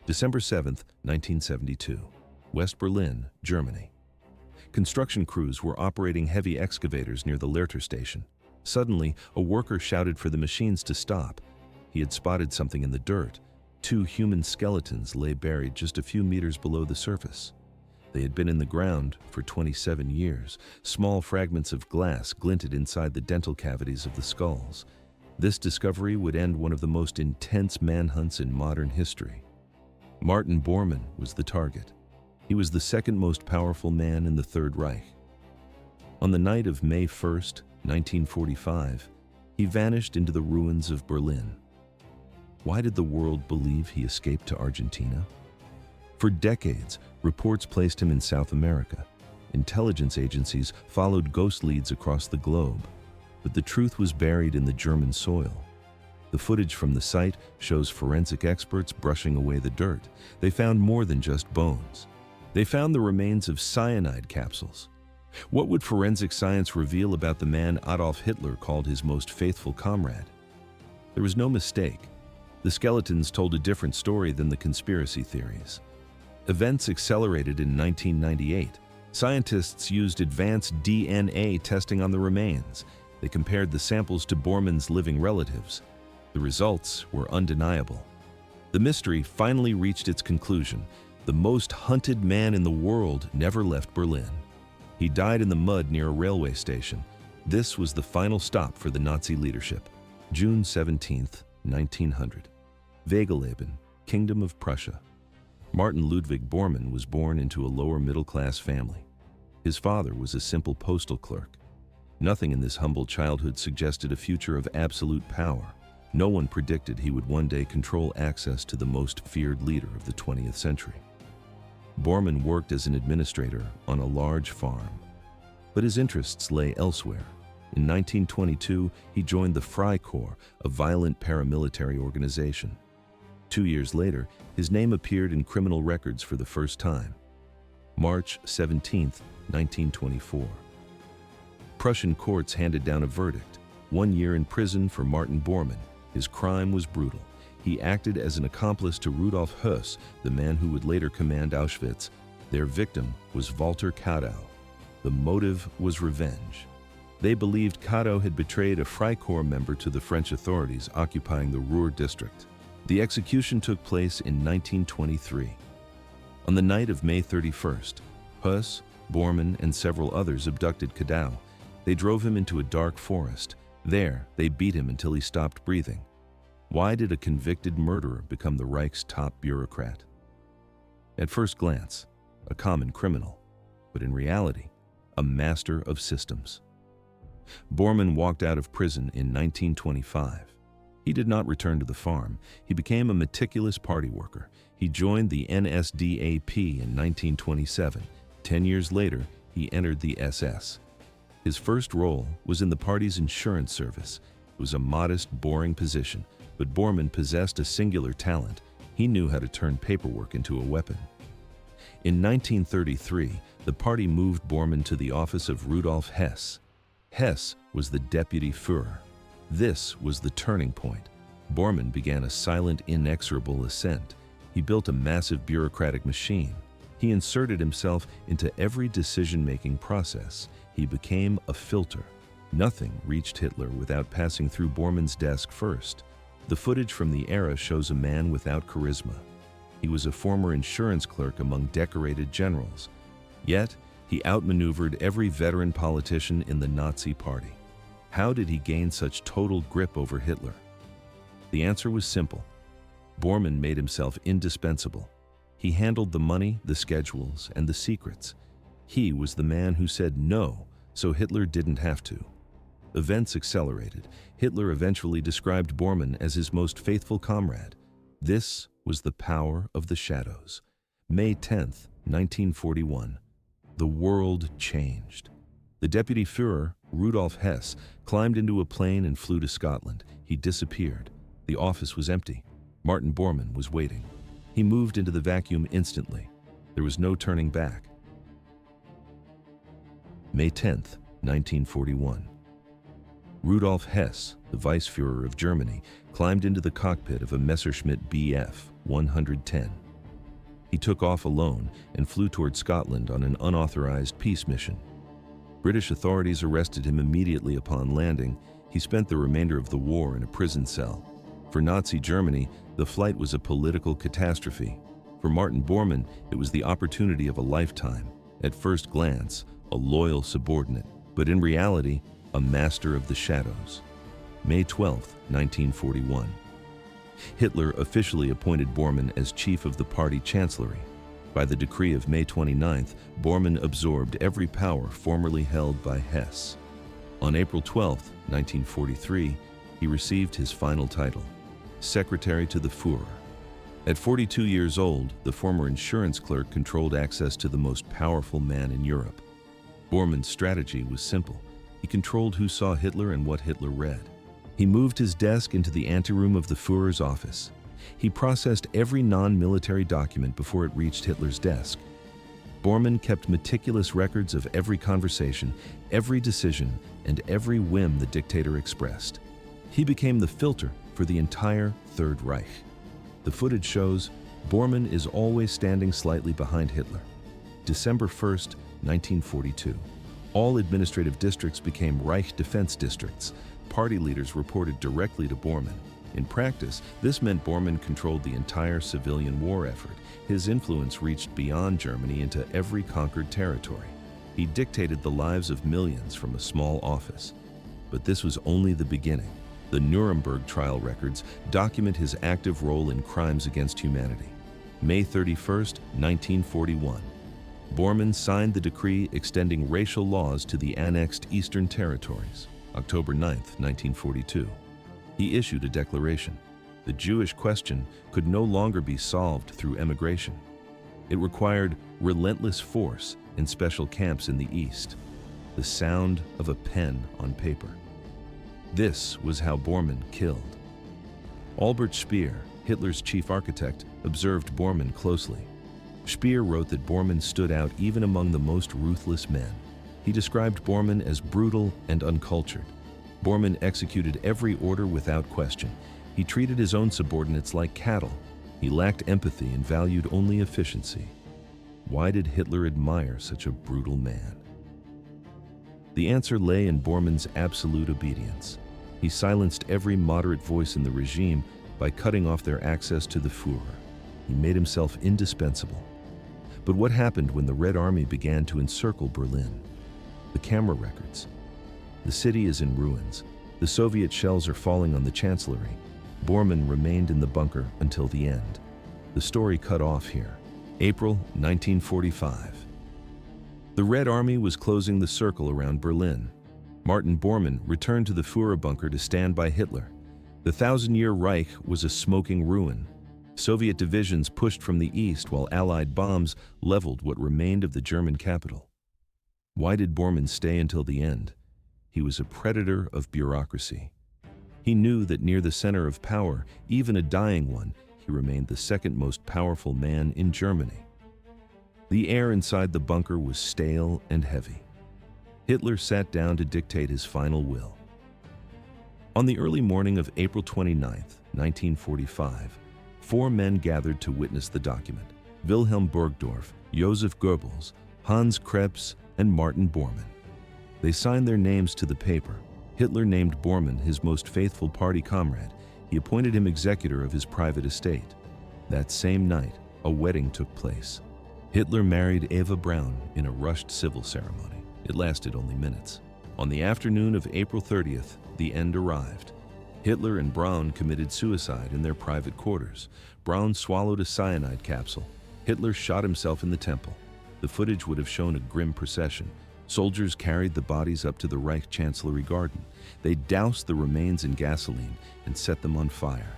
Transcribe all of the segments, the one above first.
December 7, 1972. West Berlin, Germany. Construction crews were operating heavy excavators near the Lehrter station. Suddenly, a worker shouted for the machines to stop. He had spotted something in the dirt. Two human skeletons lay buried just a few meters below the surface. They had been in the ground for 27 years. Small fragments of glass glinted inside the dental cavities of the skulls. This discovery would end one of the most intense manhunts in modern history. Martin Bormann was the target. He was the second most powerful man in the Third Reich. On the night of May 1, 1945, he vanished into the ruins of Berlin. Why did the world believe he escaped to Argentina? For decades, reports placed him in South America. Intelligence agencies followed ghost leads across the globe, but the truth was buried in the German soil. The footage from the site shows forensic experts brushing away the dirt. They found more than just bones. They found the remains of cyanide capsules. What would forensic science reveal about the man Adolf Hitler called his most faithful comrade? There was no mistake. The skeletons told a different story than the conspiracy theories. Events accelerated in 1998. Scientists used advanced DNA testing on the remains. They compared the samples to Bormann's living relatives. The results were undeniable. The mystery finally reached its conclusion. The most hunted man in the world never left Berlin. He died in the mud near a railway station. This was the final stop for the Nazi leadership. June 17, 1900. Wegeleben, Kingdom of Prussia. Martin Ludwig Bormann was born into a lower middle-class family. His father was a simple postal clerk. Nothing in this humble childhood suggested a future of absolute power. No one predicted he would one day control access to the most feared leader of the 20th century. Bormann worked as an administrator on a large farm, but his interests lay elsewhere. In 1922, he joined the Freikorps, a violent paramilitary organization. 2 years later, his name appeared in criminal records for the first time. March 17, 1924. Prussian courts handed down a verdict: 1 year in prison for Martin Bormann. His crime was brutal. He acted as an accomplice to Rudolf Höss, the man who would later command Auschwitz. Their victim was Walter Kadow. The motive was revenge. They believed Kadow had betrayed a Freikorps member to the French authorities occupying the Ruhr district. The execution took place in 1923. On the night of May 31st, Höss, Bormann, and several others abducted Kadow. They drove him into a dark forest. There, they beat him until he stopped breathing. Why did a convicted murderer become the Reich's top bureaucrat? At first glance, a common criminal, but in reality, a master of systems. Bormann walked out of prison in 1925. He did not return to the farm. He became a meticulous party worker. He joined the NSDAP in 1927. 10 years later, he entered the SS. His first role was in the party's insurance service. It was a modest, boring position, but Bormann possessed a singular talent. He knew how to turn paperwork into a weapon. In 1933, the party moved Bormann to the office of Rudolf Hess. Hess was the deputy Führer. This was the turning point. Bormann began a silent, inexorable ascent. He built a massive bureaucratic machine. He inserted himself into every decision-making process. He became a filter. Nothing reached Hitler without passing through Bormann's desk first. The footage from the era shows a man without charisma. He was a former insurance clerk among decorated generals. Yet, he outmaneuvered every veteran politician in the Nazi party. How did he gain such total grip over Hitler? The answer was simple. Bormann made himself indispensable. He handled the money, the schedules, and the secrets. He was the man who said no, so Hitler didn't have to. Events accelerated. Hitler eventually described Bormann as his most faithful comrade. This was the power of the shadows. May 10, 1941. The world changed. The deputy Führer, Rudolf Hess, climbed into a plane and flew to Scotland. He disappeared. The office was empty. Martin Bormann was waiting. He moved into the vacuum instantly. There was no turning back. May 10, 1941. Rudolf Hess, the Vice-Führer of Germany, climbed into the cockpit of a Messerschmitt Bf 110. He took off alone and flew toward Scotland on an unauthorized peace mission. British authorities arrested him immediately upon landing. He spent the remainder of the war in a prison cell. For Nazi Germany, the flight was a political catastrophe. For Martin Bormann, it was the opportunity of a lifetime. At first glance, a loyal subordinate, but in reality, a master of the shadows. May 12, 1941. Hitler officially appointed Bormann as chief of the party chancellery. By the decree of May 29th, Bormann absorbed every power formerly held by Hess. On April 12, 1943, he received his final title, Secretary to the Führer. At 42 years old, the former insurance clerk controlled access to the most powerful man in Europe. Bormann's strategy was simple. He controlled who saw Hitler and what Hitler read. He moved his desk into the anteroom of the Führer's office. He processed every non-military document before it reached Hitler's desk. Bormann kept meticulous records of every conversation, every decision, and every whim the dictator expressed. He became the filter for the entire Third Reich. The footage shows Bormann is always standing slightly behind Hitler. December 1st, 1942. All administrative districts became Reich defense districts. Party leaders reported directly to Bormann. In practice, this meant Bormann controlled the entire civilian war effort. His influence reached beyond Germany into every conquered territory. He dictated the lives of millions from a small office. But this was only the beginning. The Nuremberg trial records document his active role in crimes against humanity. May 31st, 1941. Bormann signed the decree extending racial laws to the annexed Eastern Territories. October 9th, 1942. He issued a declaration. The Jewish question could no longer be solved through emigration. It required relentless force in special camps in the East. The sound of a pen on paper. This was how Bormann killed. Albert Speer, Hitler's chief architect, observed Bormann closely. Speer wrote that Bormann stood out even among the most ruthless men. He described Bormann as brutal and uncultured. Bormann executed every order without question. He treated his own subordinates like cattle. He lacked empathy and valued only efficiency. Why did Hitler admire such a brutal man? The answer lay in Bormann's absolute obedience. He silenced every moderate voice in the regime by cutting off their access to the Führer. He made himself indispensable. But what happened when the Red Army began to encircle Berlin? The camera records. The city is in ruins. The Soviet shells are falling on the chancellery. Bormann remained in the bunker until the end. The story cut off here. April 1945. The Red Army was closing the circle around Berlin. Martin Bormann returned to the Führer bunker to stand by Hitler. The thousand-year Reich was a smoking ruin. Soviet divisions pushed from the east while Allied bombs leveled what remained of the German capital. Why did Bormann stay until the end? He was a predator of bureaucracy. He knew that near the center of power, even a dying one, he remained the second most powerful man in Germany. The air inside the bunker was stale and heavy. Hitler sat down to dictate his final will. On the early morning of April 29, 1945, 4 men gathered to witness the document: Wilhelm Burgdorf, Joseph Goebbels, Hans Krebs, and Martin Bormann. They signed their names to the paper. Hitler named Bormann his most faithful party comrade. He appointed him executor of his private estate. That same night, a wedding took place. Hitler married Eva Braun in a rushed civil ceremony. It lasted only minutes. On the afternoon of April 30th, the end arrived. Hitler and Braun committed suicide in their private quarters. Braun swallowed a cyanide capsule. Hitler shot himself in the temple. The footage would have shown a grim procession. Soldiers carried the bodies up to the Reich Chancellery garden. They doused the remains in gasoline and set them on fire.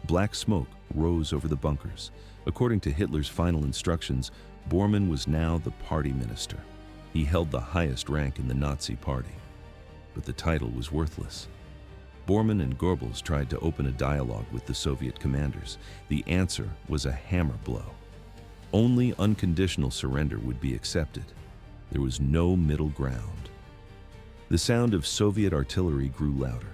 Black smoke rose over the bunkers. According to Hitler's final instructions, Bormann was now the party minister. He held the highest rank in the Nazi party. But the title was worthless. Bormann and Goebbels tried to open a dialogue with the Soviet commanders. The answer was a hammer blow. Only unconditional surrender would be accepted. There was no middle ground. The sound of Soviet artillery grew louder.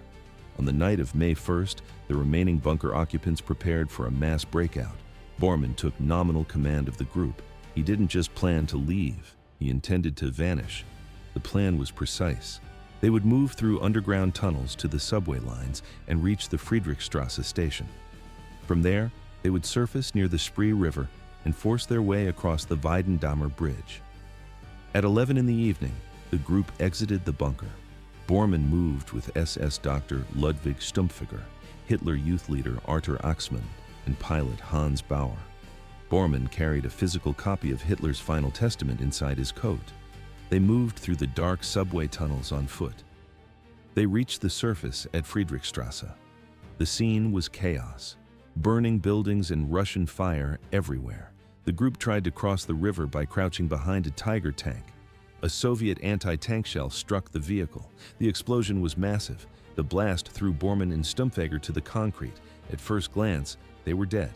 On the night of May 1st, the remaining bunker occupants prepared for a mass breakout. Bormann took nominal command of the group. He didn't just plan to leave, he intended to vanish. The plan was precise. They would move through underground tunnels to the subway lines and reach the Friedrichstrasse station. From there, they would surface near the Spree River and force their way across the Weidendammer Bridge. At 11 in the evening, the group exited the bunker. Bormann moved with SS Dr. Ludwig Stumpfiger, Hitler Youth Leader Arthur Axmann, and pilot Hans Bauer. Bormann carried a physical copy of Hitler's final testament inside his coat. They moved through the dark subway tunnels on foot. They reached the surface at Friedrichstrasse. The scene was chaos. Burning buildings and Russian fire everywhere. The group tried to cross the river by crouching behind a Tiger tank. A Soviet anti-tank shell struck the vehicle. The explosion was massive. The blast threw Bormann and Stumpfager to the concrete. At first glance, they were dead.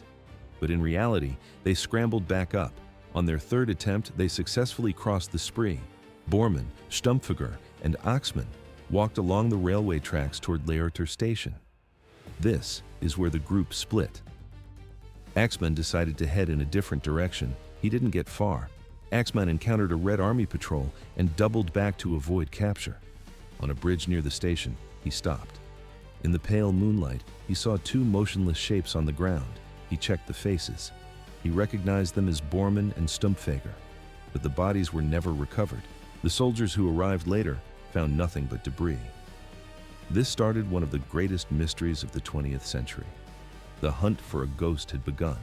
But in reality, they scrambled back up. On their third attempt, they successfully crossed the Spree. Bormann, Stumpfager, and Axmann walked along the railway tracks toward Leerter Station. This is where the group split. Axmann decided to head in a different direction. He didn't get far. Axmann encountered a Red Army patrol and doubled back to avoid capture. On a bridge near the station, he stopped. In the pale moonlight, he saw two motionless shapes on the ground. He checked the faces. He recognized them as Bormann and Stumpfager, but the bodies were never recovered. The soldiers who arrived later found nothing but debris. This started one of the greatest mysteries of the 20th century. The hunt for a ghost had begun.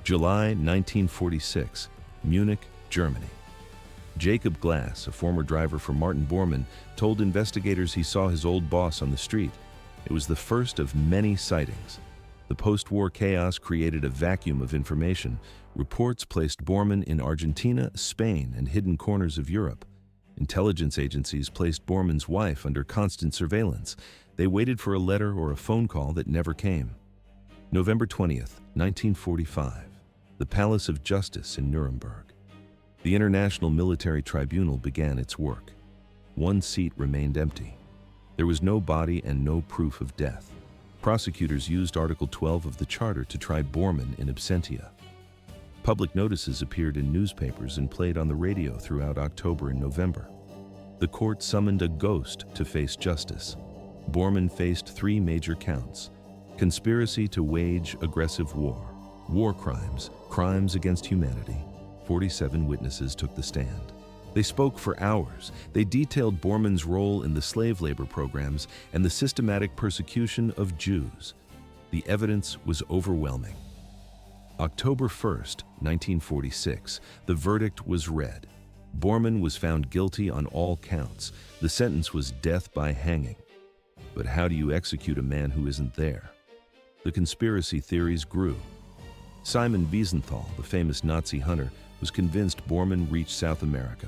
July 1946, Munich, Germany. Jacob Glass, a former driver for Martin Bormann, told investigators he saw his old boss on the street. It was the first of many sightings. The post-war chaos created a vacuum of information. Reports placed Bormann in Argentina, Spain, and hidden corners of Europe. Intelligence agencies placed Bormann's wife under constant surveillance. They waited for a letter or a phone call that never came. November 20th, 1945. The Palace of Justice in Nuremberg. The International Military Tribunal began its work. One seat remained empty. There was no body and no proof of death. Prosecutors used Article 12 of the Charter to try Bormann in absentia. Public notices appeared in newspapers and played on the radio throughout October and November. The court summoned a ghost to face justice. Bormann faced 3 major counts: conspiracy to wage aggressive war crimes, crimes against humanity. 47 witnesses took the stand. They spoke for hours. They detailed Bormann's role in the slave labor programs and the systematic persecution of Jews. The evidence was overwhelming. October 1st, 1946, the verdict was read. Bormann was found guilty on all counts. The sentence was death by hanging. But how do you execute a man who isn't there? The conspiracy theories grew. Simon Wiesenthal, the famous Nazi hunter, was convinced Bormann reached South America.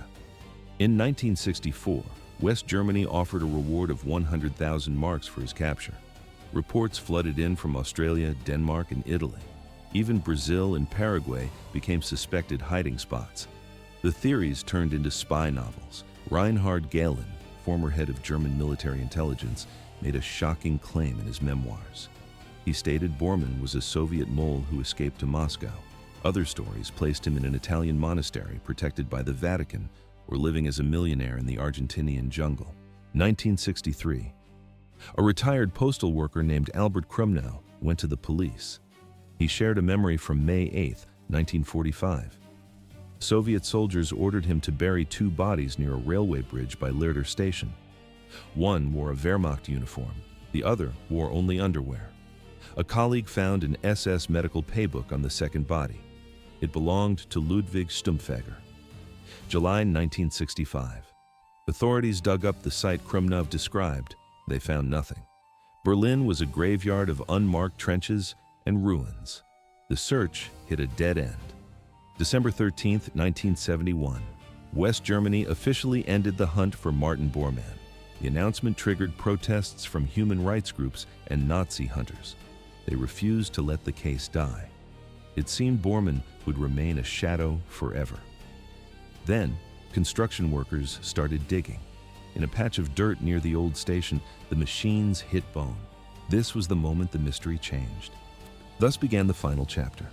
In 1964, West Germany offered a reward of 100,000 marks for his capture. Reports flooded in from Australia, Denmark, and Italy. Even Brazil and Paraguay became suspected hiding spots. The theories turned into spy novels. Reinhard Gehlen, former head of German military intelligence, made a shocking claim in his memoirs. He stated Bormann was a Soviet mole who escaped to Moscow. Other stories placed him in an Italian monastery protected by the Vatican or living as a millionaire in the Argentinian jungle. 1963. A retired postal worker named Albert Krumnow went to the police. He shared a memory from May 8, 1945. Soviet soldiers ordered him to bury 2 bodies near a railway bridge by Leerter Station. One wore a Wehrmacht uniform, the other wore only underwear. A colleague found an SS medical paybook on the second body. It belonged to Ludwig Stumpfager. July 1965. Authorities dug up the site Krumnow described. They found nothing. Berlin was a graveyard of unmarked trenches and ruins. The search hit a dead end. December 13, 1971. West Germany officially ended the hunt for Martin Bormann. The announcement triggered protests from human rights groups and Nazi hunters. They refused to let the case die. It seemed Bormann would remain a shadow forever. Then, construction workers started digging. In a patch of dirt near the old station, the machines hit bone. This was the moment the mystery changed. Thus began the final chapter.